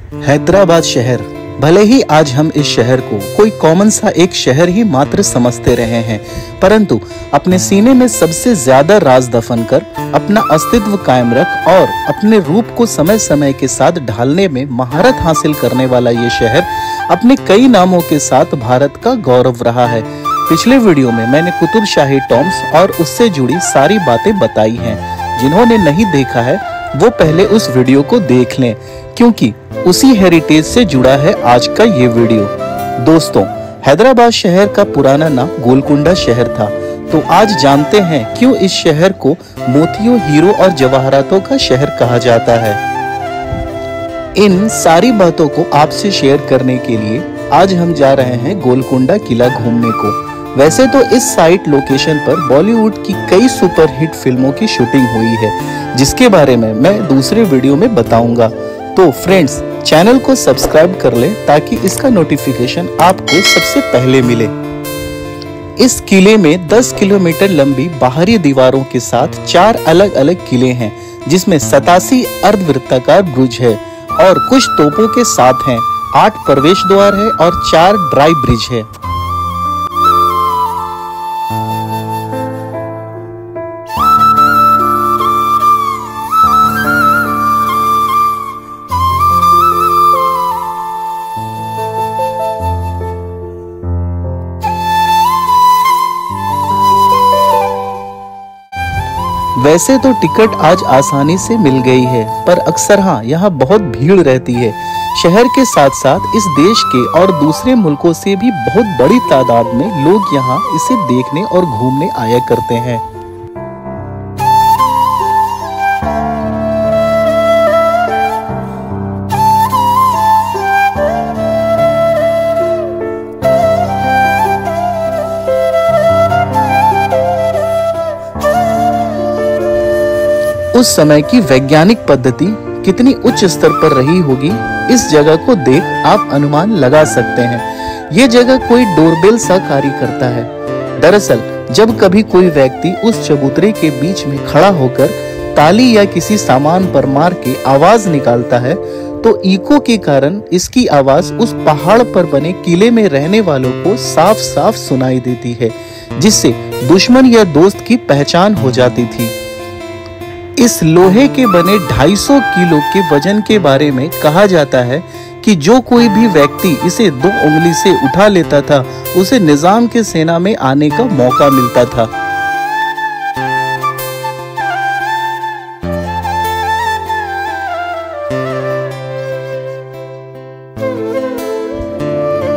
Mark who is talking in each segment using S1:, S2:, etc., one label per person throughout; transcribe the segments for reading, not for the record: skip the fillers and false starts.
S1: हैदराबाद शहर, भले ही आज हम इस शहर को कोई कॉमन सा एक शहर ही मात्र समझते रहे हैं, परंतु अपने सीने में सबसे ज्यादा राज दफन कर अपना अस्तित्व कायम रख और अपने रूप को समय समय के साथ ढालने में महारत हासिल करने वाला ये शहर अपने कई नामों के साथ भारत का गौरव रहा है। पिछले वीडियो में मैंने कुतुब शाही टॉम्ब्स और उससे जुड़ी सारी बातें बताई हैं। जिन्होंने नहीं देखा है वो पहले उस वीडियो को देख लें, क्योंकि उसी हेरिटेज से जुड़ा है आज का ये वीडियो। दोस्तों, हैदराबाद शहर का पुराना नाम गोलकुंडा शहर था। तो आज जानते हैं क्यों इस शहर को मोतियों, हीरो और जवाहरातों का शहर कहा जाता है। इन सारी बातों को आपसे शेयर करने के लिए आज हम जा रहे हैं गोलकुंडा किला घूमने को। वैसे तो इस साइट लोकेशन पर बॉलीवुड की कई सुपरहिट फिल्मों की शूटिंग हुई है, जिसके बारे में मैं दूसरे वीडियो में बताऊंगा। तो फ्रेंड्स, चैनल को सब्सक्राइब कर लें ताकि इसका नोटिफिकेशन आपको सबसे पहले मिले। इस किले में 10 किलोमीटर लंबी बाहरी दीवारों के साथ 4 अलग अलग किले हैं, जिसमें 87 अर्धवृत्ताकार बुर्ज है और कुछ तोपों के साथ हैं। 8 प्रवेश द्वार है और 4 ड्राई ब्रिज है। वैसे तो टिकट आज आसानी से मिल गई है, पर अक्सर यहाँ बहुत भीड़ रहती है। शहर के साथ साथ इस देश के और दूसरे मुल्कों से भी बहुत बड़ी तादाद में लोग यहाँ इसे देखने और घूमने आया करते हैं। उस समय की वैज्ञानिक पद्धति कितनी उच्च स्तर पर रही होगी, इस जगह को देख आप अनुमान लगा सकते हैं। ये जगह कोई डोरबेल सा कार्य करता है। दरअसल जब कभी कोई व्यक्ति उस चबूतरे के बीच में खड़ा होकर ताली या किसी सामान पर मार के आवाज निकालता है, तो इको के कारण इसकी आवाज उस पहाड़ पर बने किले में रहने वालों को साफ साफ सुनाई देती है, जिससे दुश्मन या दोस्त की पहचान हो जाती थी। इस लोहे के बने 250 किलो के वजन के बारे में कहा जाता है कि जो कोई भी व्यक्ति इसे 2 उंगली से उठा लेता था, उसे निजाम के सेना में आने का मौका मिलता था।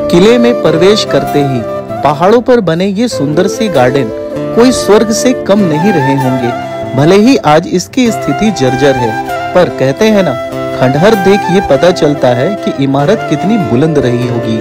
S1: किले में प्रवेश करते ही पहाड़ों पर बने ये सुंदर से गार्डन कोई स्वर्ग से कम नहीं रहे होंगे। भले ही आज इसकी स्थिति जर्जर है, पर कहते हैं ना, खंडहर देख ये पता चलता है कि इमारत कितनी बुलंद रही होगी।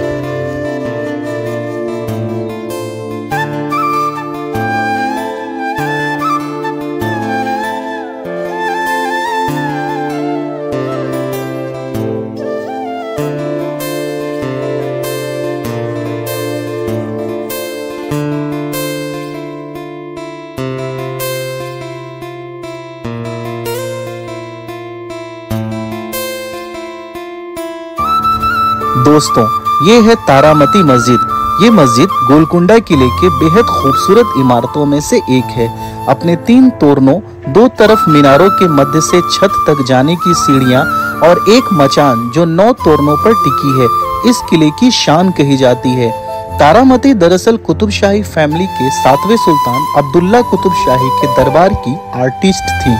S1: दोस्तों, ये है तारामती मस्जिद। ये मस्जिद गोलकुंडा किले के बेहद खूबसूरत इमारतों में से एक है। अपने 3 तोरणों, 2 तरफ मीनारों के मध्य से छत तक जाने की सीढ़ियां और एक मचान जो 9 तोरणों पर टिकी है, इस किले की शान कही जाती है। तारामती दरअसल कुतुब शाही फैमिली के 7वें सुल्तान अब्दुल्ला कुतुब शाही के दरबार की आर्टिस्ट थी।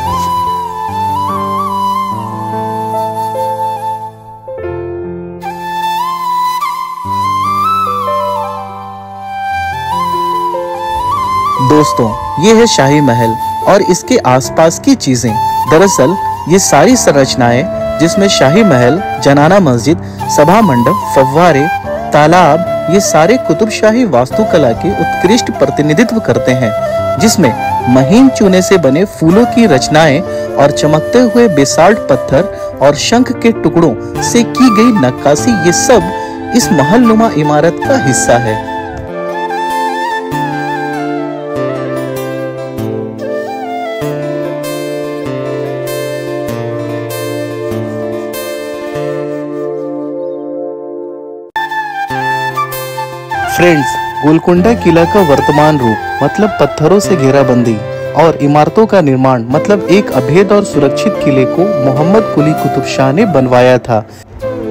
S1: दोस्तों, ये है शाही महल और इसके आसपास की चीजें। दरअसल ये सारी संरचनाएं, जिसमें शाही महल, जनाना मस्जिद, सभा मंडप, फव्वारे, तालाब, ये सारे कुतुब शाही वास्तुकला के उत्कृष्ट प्रतिनिधित्व करते हैं, जिसमें महीन चूने से बने फूलों की रचनाएं और चमकते हुए बेसाल्ट पत्थर और शंख के टुकड़ों से की गई नक्काशी, ये सब इस महलनुमा इमारत का हिस्सा है। फ्रेंड्स, गोलकुंडा किला का वर्तमान रूप मतलब पत्थरों से घेराबंदी और इमारतों का निर्माण मतलब एक अभेद और सुरक्षित किले को मोहम्मद कुली कुतुब शाह ने बनवाया था।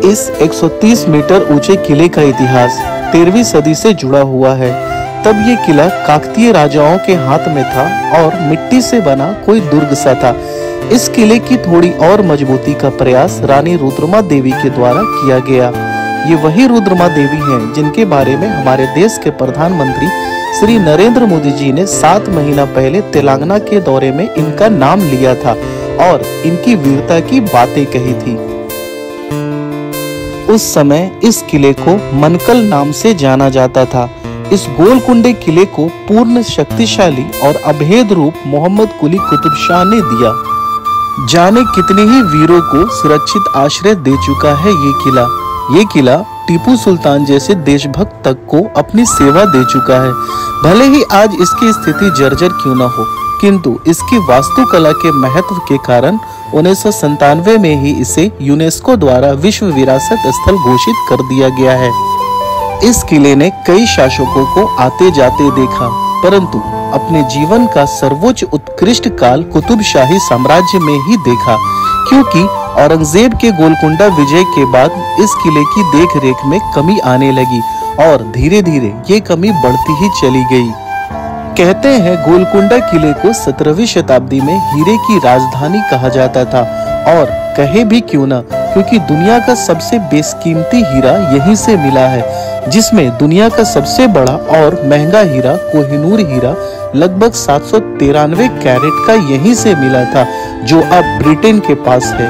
S1: इस 130 मीटर ऊंचे किले का इतिहास 13वीं सदी से जुड़ा हुआ है। तब ये किला काकतीय राजाओं के हाथ में था और मिट्टी से बना कोई दुर्ग सा था। इस किले की थोड़ी और मजबूती का प्रयास रानी रुद्रमा देवी के द्वारा किया गया। ये वही रुद्रमा देवी हैं जिनके बारे में हमारे देश के प्रधानमंत्री श्री नरेंद्र मोदी जी ने 7 महीना पहले तेलंगाना के दौरे में इनका नाम लिया था और इनकी वीरता की बातें कही थी। उस समय इस किले को मनकल नाम से जाना जाता था। इस गोलकुंडे किले को पूर्ण शक्तिशाली और अभेद रूप मोहम्मद कुली कुतुब शाह ने दिया। जाने कितने ही वीरों को सुरक्षित आश्रय दे चुका है ये किला टीपू सुल्तान जैसे देशभक्त तक को अपनी सेवा दे चुका है। भले ही आज इसकी स्थिति जर्जर क्यों न हो, किंतु इसकी वास्तुकला के महत्व के कारण 1997 में ही इसे यूनेस्को द्वारा विश्व विरासत स्थल घोषित कर दिया गया है। इस किले ने कई शासकों को आते जाते देखा, परंतु अपने जीवन का सर्वोच्च उत्कृष्ट काल कुतुब शाही साम्राज्य में ही देखा, क्योंकि औरंगजेब के गोलकुंडा विजय के बाद इस किले की देखरेख में कमी आने लगी और धीरे धीरे ये कमी बढ़ती ही चली गई। कहते हैं गोलकुंडा किले को 17वीं शताब्दी में हीरे की राजधानी कहा जाता था, और कहे भी क्यों न, क्योंकि दुनिया का सबसे बेशकीमती हीरा यहीं से मिला है, जिसमें दुनिया का सबसे बड़ा और महंगा हीरा कोहिनूर हीरा लगभग 793 कैरेट का यहीं से मिला था, जो अब ब्रिटेन के पास है।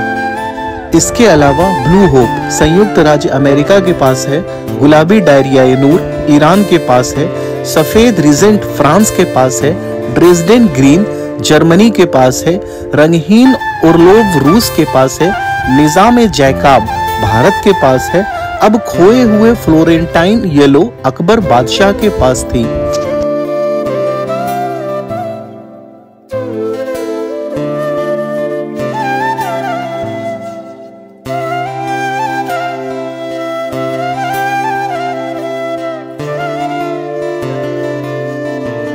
S1: इसके अलावा ब्लू होप संयुक्त राज्य अमेरिका के पास है, गुलाबी डायरिया नूर ईरान के पास है, सफेद रिजेंट फ्रांस के पास है, ड्रेसडेन ग्रीन जर्मनी के पास है, रंगहीन ओर्लोव रूस के पास है, निजाम जैकाब भारत के पास है। अब खोए हुए फ्लोरेंटाइन येलो अकबर बादशाह के पास थी।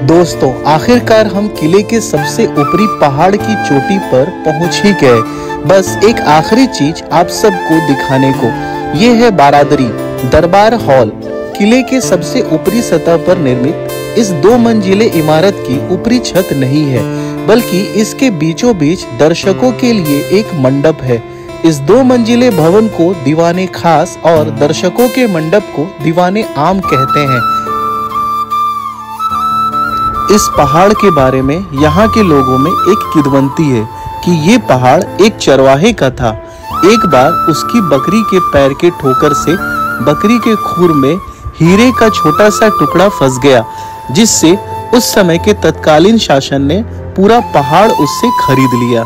S1: दोस्तों, आखिरकार हम किले के सबसे ऊपरी पहाड़ की चोटी पर पहुंच ही गए। बस एक आखिरी चीज आप सबको दिखाने को, ये है बारादरी दरबार हॉल। किले के सबसे ऊपरी सतह पर निर्मित इस 2 मंजिले इमारत की ऊपरी छत नहीं है, बल्कि इसके बीचों बीच दर्शकों के लिए एक मंडप है। इस 2 मंजिले भवन को दीवाने खास और दर्शकों के मंडप को दीवाने आम कहते हैं। इस पहाड़ के बारे में यहाँ के लोगों में एक किंवदंती है कि ये पहाड़ एक चरवाहे का था। एक बार उसकी बकरी के पैर के ठोकर से बकरी के खूर में हीरे का छोटा सा टुकड़ा फंस गया, जिससे उस समय के तत्कालीन शासन ने पूरा पहाड़ उससे खरीद लिया।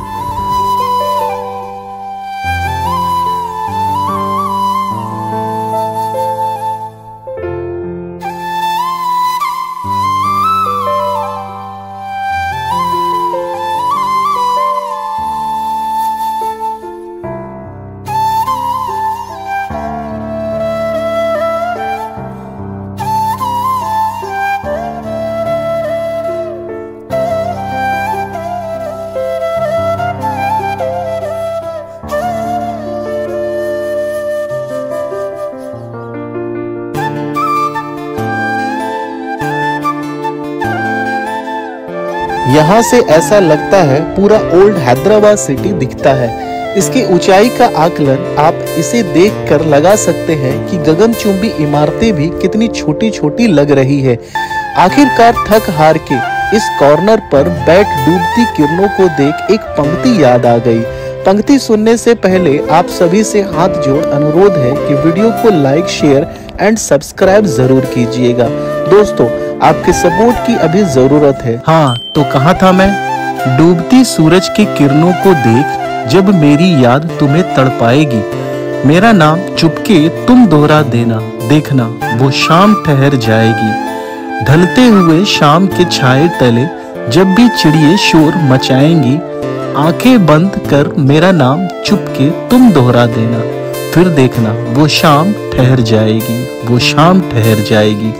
S1: यहाँ से ऐसा लगता है पूरा ओल्ड हैदराबाद सिटी दिखता है। इसकी ऊंचाई का आकलन आप इसे देखकर लगा सकते हैं कि गगनचुंबी इमारतें भी कितनी छोटी छोटी लग रही है। आखिरकार थक हार के इस कॉर्नर पर बैठ डूबती किरणों को देख एक पंक्ति याद आ गई। पंक्ति सुनने से पहले आप सभी से हाथ जोड़ अनुरोध है कि वीडियो को लाइक, शेयर एंड सब्सक्राइब जरूर कीजिएगा। दोस्तों, आपके सपोर्ट की अभी जरूरत है। हाँ, तो कहाँ था मैं? डूबती सूरज की किरणों को देख जब मेरी याद तुम्हें तड़पाएगी, मेरा नाम चुपके तुम दोहरा देना, देखना वो शाम ठहर जाएगी। ढलते हुए शाम के छाए तले जब भी चिड़िए शोर मचाएंगी, आंखें बंद कर मेरा नाम चुपके तुम दोहरा देना, फिर देखना वो शाम ठहर जाएगी, वो शाम ठहर जाएगी।